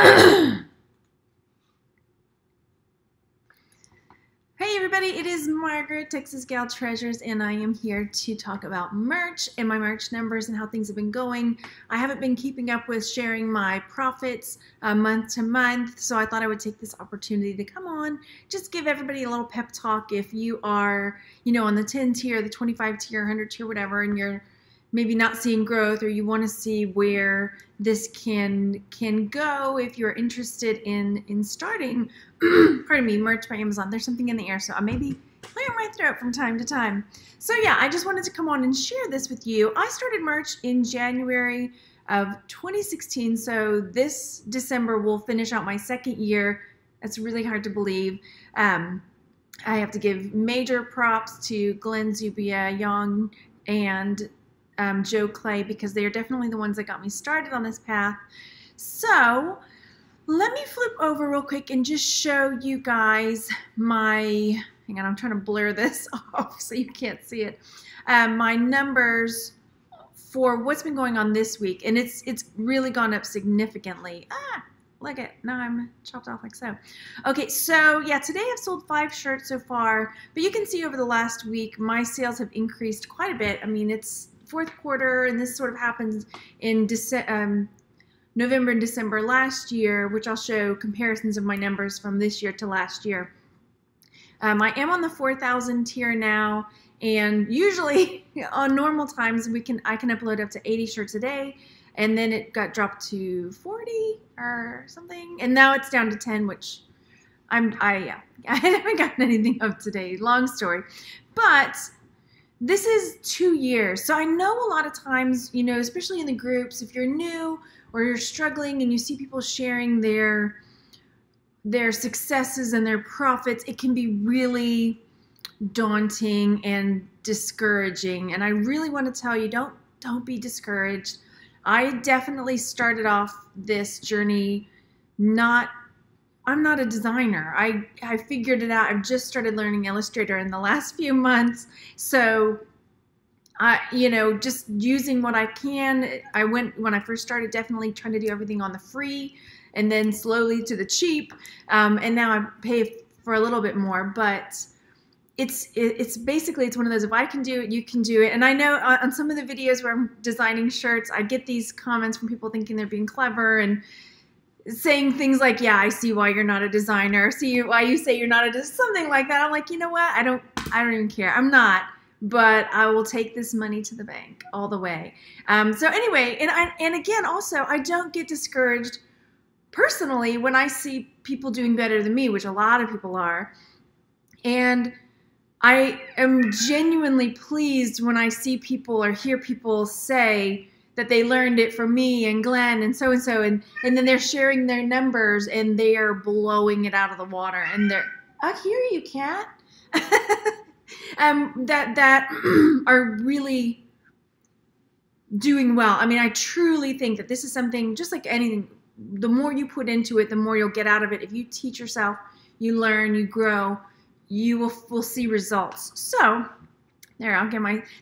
Hey everybody, it is Margaret, Texas Gal Treasures, and I am here to talk about merch and my merch numbers and how things have been going. I haven't been keeping up with sharing my profits month to month, so I thought I would take this opportunity to come on, just give everybody a little pep talk. If you are, on the 10 tier, the 25 tier, 100 tier, whatever, and you're maybe not seeing growth, or you want to see where this can go, if you're interested in starting pardon me, merch by Amazon. There's something in the air, so I may be clearing my throat from time to time. So yeah, I just wanted to come on and share this with you. I started merch in January of 2016, so this December will finish out my second year. It's really hard to believe. I have to give major props to Glenn Zubia Young and Joe Clay, because they are definitely the ones that got me started on this path. So let me flip over real quick and just show you guys my, hang on, I'm trying to blur this off so you can't see it, my numbers for what's been going on this week. And it's really gone up significantly. Look at, now I'm chopped off like so. Okay, so yeah, today I've sold 5 shirts so far, but you can see over the last week, my sales have increased quite a bit. I mean, it's fourth quarter, and this sort of happens in November and December last year, which I'll show comparisons of my numbers from this year to last year. I am on the 4,000 tier now, and usually on normal times I can upload up to 80 shirts a day, and then it got dropped to 40 or something, and now it's down to 10, which I haven't gotten anything up today. Long story, but this is 2 years, so I know a lot of times, especially in the groups, if you're new or you're struggling and you see people sharing their successes and their profits, it can be really daunting and discouraging. And I really want to tell you, don't be discouraged. I definitely started off this journey I'm not a designer. I figured it out. I've just started learning Illustrator in the last few months. So just using what I can. When I first started, definitely trying to do everything on the free, and then slowly to the cheap. And now I pay for a little bit more, but it's basically, it's one of those, if I can do it, you can do it. And I know on some of the videos where I'm designing shirts, I get these comments from people thinking they're being clever and saying things like, yeah, I see why you're not a designer. See why you say you're not a something like that. I'm like, you know what? I don't even care. I'm not. But I will take this money to the bank all the way. So anyway, and again, also, I don't get discouraged personally when I see people doing better than me, which a lot of people are. And I am genuinely pleased when I see people or hear people say that they learned it from me and Glenn and so, and then they're sharing their numbers and they are blowing it out of the water. And I hear you, cat. That are really doing well. I mean, I truly think that this is something, just like anything, the more you put into it, the more you'll get out of it. If you teach yourself, you learn, you grow, you will see results. So there,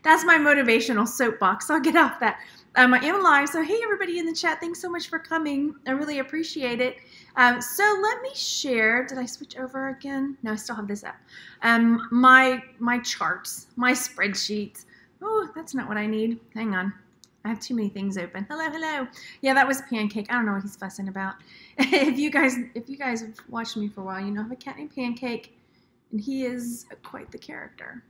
that's my motivational soapbox. I'll get off that. I am live, so hey everybody in the chat, thanks so much for coming. I really appreciate it. So let me share. Did I switch over again? No, I still have this up. My charts, my spreadsheets. Oh, that's not what I need. Hang on. I have too many things open. Hello. Yeah, that was Pancake. I don't know what he's fussing about. If you guys have watched me for a while, you know I have a cat named Pancake, and he is quite the character.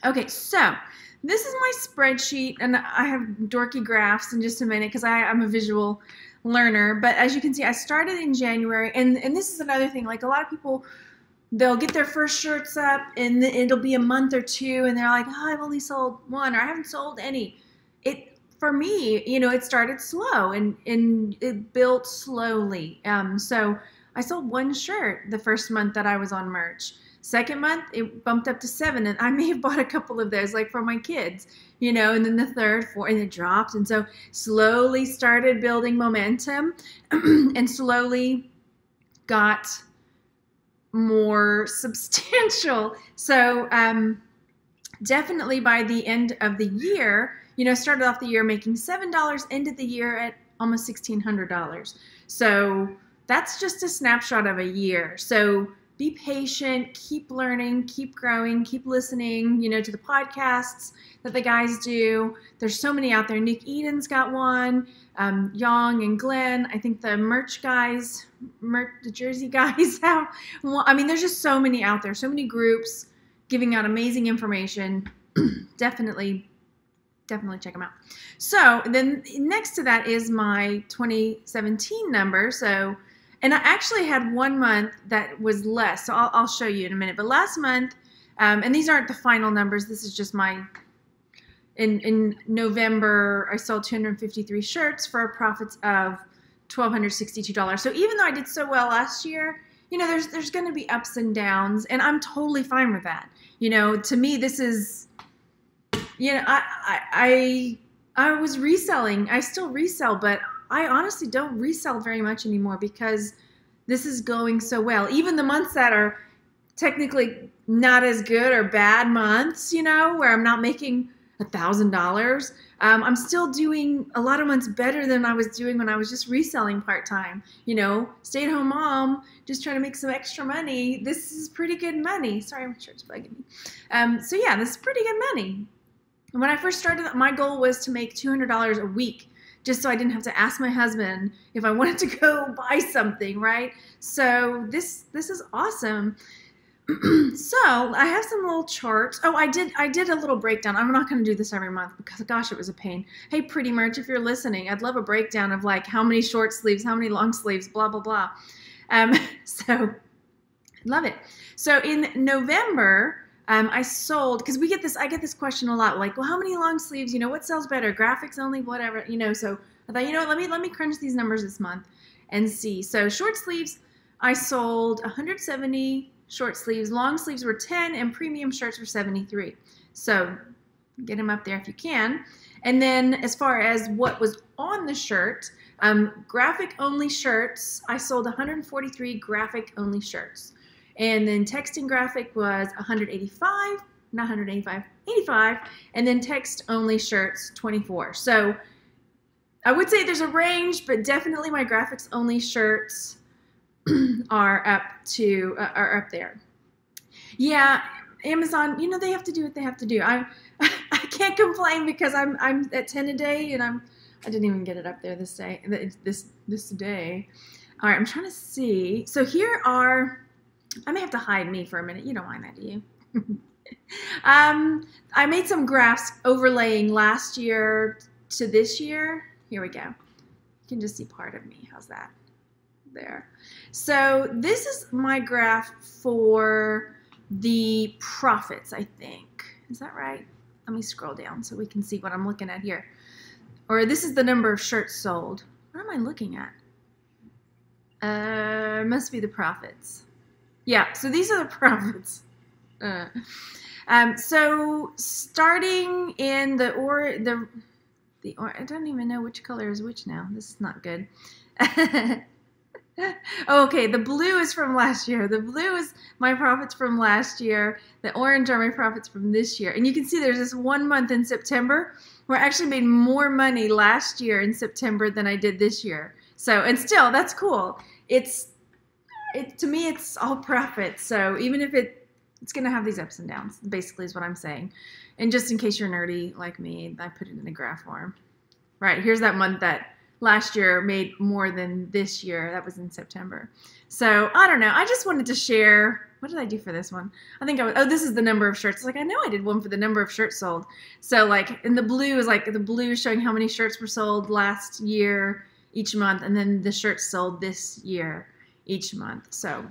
Okay, so this is my spreadsheet, and I have dorky graphs in just a minute because I'm a visual learner. But as you can see, I started in January, and this is another thing. Like, a lot of people, they'll get their first shirts up, and it'll be a month or two, and they're like, oh, I've only sold 1, or I haven't sold any. For me, it started slow, and it built slowly. So I sold 1 shirt the first month that I was on merch. Second month, it bumped up to 7, and I may have bought a couple of those, like for my kids, and then the third, fourth, and it dropped. And so slowly started building momentum and slowly got more substantial. So definitely by the end of the year, started off the year making $7, ended the year at almost $1,600. So that's just a snapshot of a year. So be patient, keep learning, keep growing, keep listening, to the podcasts that the guys do. There's so many out there. Nick Eden's got one, Young and Glenn. I think the merch guys, the Jersey guys have one. I mean, there's just so many out there, so many groups giving out amazing information. Definitely check them out. So then next to that is my 2017 number. So, and I actually had 1 month that was less. So I'll show you in a minute. But last month, and these aren't the final numbers. This is just my, in November, I sold 253 shirts for a profit of $1,262. So even though I did so well last year, there's going to be ups and downs, and I'm totally fine with that. To me, this is, I was reselling. I still resell, but I honestly don't resell very much anymore because this is going so well. Even the months that are technically not as good or bad months, where I'm not making $1,000, I'm still doing a lot of months better than I was doing when I was just reselling part-time. Stay-at-home mom, just trying to make some extra money. This is pretty good money. Sorry, my shirt's bugging me. So yeah, this is pretty good money. When I first started, my goal was to make $200 a week, just so I didn't have to ask my husband if I wanted to go buy something, right? So this is awesome. So I have some little charts. Oh, I did a little breakdown. I'm not going to do this every month because, gosh, it was a pain. Hey, Pretty Merch, if you're listening, I'd love a breakdown of like how many short sleeves, how many long sleeves, blah, blah, blah. So love it. So in November, I sold, because I get this question a lot, like, well, how many long sleeves, what sells better, graphics only, whatever, so I thought, let me crunch these numbers this month and see. So short sleeves, I sold 170 short sleeves, long sleeves were 10, and premium shirts were 73. So get them up there if you can. And then as far as what was on the shirt, graphic only shirts, I sold 143 graphic only shirts. And then text and graphic was 185, not 185, 85, and then text only shirts 24. So I would say there's a range, but definitely my graphics only shirts are up there. Yeah, Amazon, you know, they have to do what they have to do. I can't complain because I'm at 10 a day, and I didn't even get it up there this day. This day. All right, I'm trying to see. So here are, I may have to hide me for a minute. You don't mind that, do you? I made some graphs overlaying last year to this year. Here we go. You can just see part of me. How's that? There. So this is my graph for the profits, I think. Is that right? Let me scroll down so we can see what I'm looking at here. Or this is the number of shirts sold. What am I looking at? Must be the profits. Yeah, so these are the profits. So starting in the I don't even know which color is which now. This is not good. Okay, the blue is from last year. The blue is my profits from last year. The orange are my profits from this year. And you can see there's this 1 month in September where I actually made more money last year in September than I did this year. So, and still, that's cool. To me, it's all profit. So even if it's going to have these ups and downs, basically is what I'm saying. And just in case you're nerdy like me, I put it in a graph form. Right, here's that month that last year made more than this year. That was in September. So I don't know. I just wanted to share. What did I do for this one? I think this is the number of shirts. Like, I know I did one for the number of shirts sold. So like, in the blue is like the blue showing how many shirts were sold last year each month, and then the shirts sold this year each month. So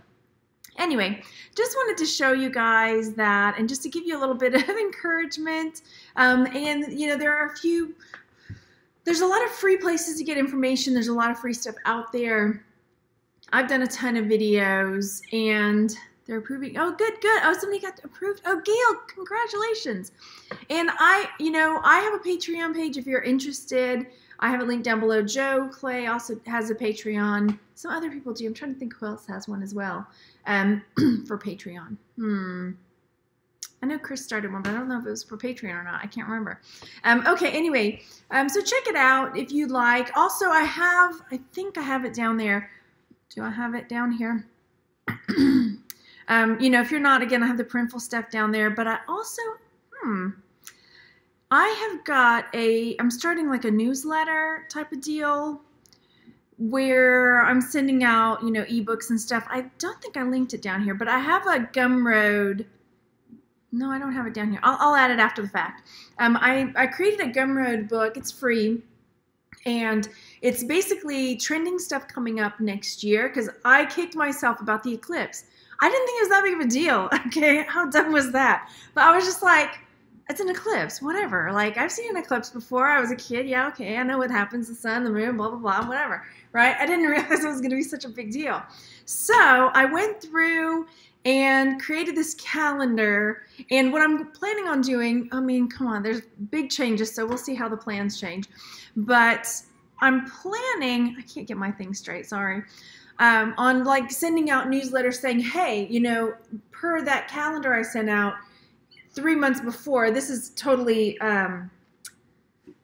anyway, just wanted to show you guys that, and just to give you a little bit of encouragement. And you know, there's a lot of free places to get information. There's a lot of free stuff out there. I've done a ton of videos, and they're approving. Oh, good. Oh, somebody got approved. Oh, Gail, congratulations. And I have a Patreon page if you're interested. I have a link down below. Joe Clay also has a Patreon. Some other people do. I'm trying to think who else has one as well for Patreon. I know Chris started one, but I don't know if it was for Patreon or not. I can't remember. Okay, anyway, so check it out if you'd like. Also, I think I have it down there. Do I have it down here? You know, if you're not, again, I have the Printful stuff down there, but I also, I have got I'm starting like a newsletter type of deal where I'm sending out, you know, ebooks and stuff. I don't think I linked it down here, but I have a Gumroad. No, I don't have it down here. I'll add it after the fact. I created a Gumroad book. It's free. And it's basically trending stuff coming up next year because I kicked myself about the eclipse. I didn't think it was that big of a deal. Okay, how dumb was that? But I was just like, it's an eclipse, whatever. Like, I've seen an eclipse before. I was a kid. Yeah, okay, I know what happens. The sun, the moon, blah, blah, blah, whatever. Right? I didn't realize it was going to be such a big deal. So I went through and created this calendar. And what I'm planning on doing, I mean, come on, there's big changes, so we'll see how the plans change. But I'm planning, I can't get my thing straight, sorry, on like sending out newsletters saying, hey, you know, per that calendar I sent out 3 months before, this is totally, oh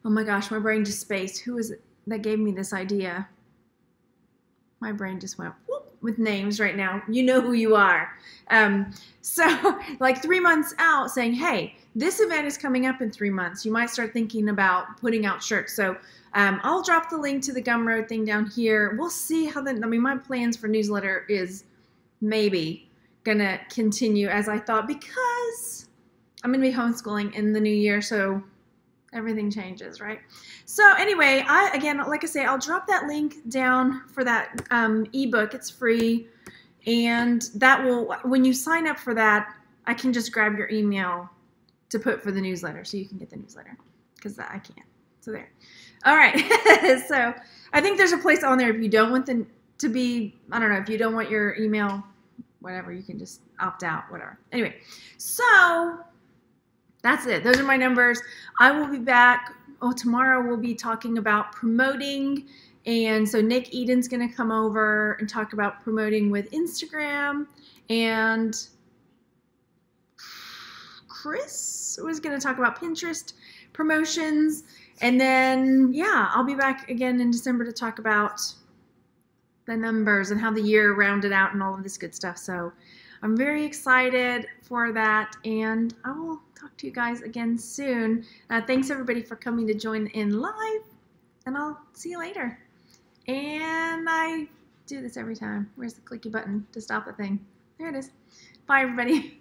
my gosh, my brain just spaced. Who is it that gave me this idea? My brain just went whoop with names right now. You know who you are. So like 3 months out saying, hey, this event is coming up in 3 months. You might start thinking about putting out shirts. So I'll drop the link to the Gumroad thing down here. We'll see how my plans for newsletter is maybe going to continue as I thought because I'm going to be homeschooling in the new year. So everything changes, right? So anyway, again, like I say, I'll drop that link down for that ebook. It's free. And that will, when you sign up for that, I can just grab your email to put for the newsletter so you can get the newsletter because I can't. So there. All right. So I think there's a place on there if you don't want them to be, I don't know, if you don't want your email, whatever, you can just opt out, whatever. Anyway, so that's it. Those are my numbers. I will be back. Oh, tomorrow we'll be talking about promoting. And so Nick Eden's going to come over and talk about promoting with Instagram. And Chris was going to talk about Pinterest promotions. And then, yeah, I'll be back again in December to talk about the numbers and how the year rounded out and all of this good stuff. So I'm very excited for that. And I will talk to you guys again soon. Thanks, everybody, for coming to join in live. And I'll see you later. And I do this every time. Where's the clicky button to stop the thing? There it is. Bye, everybody.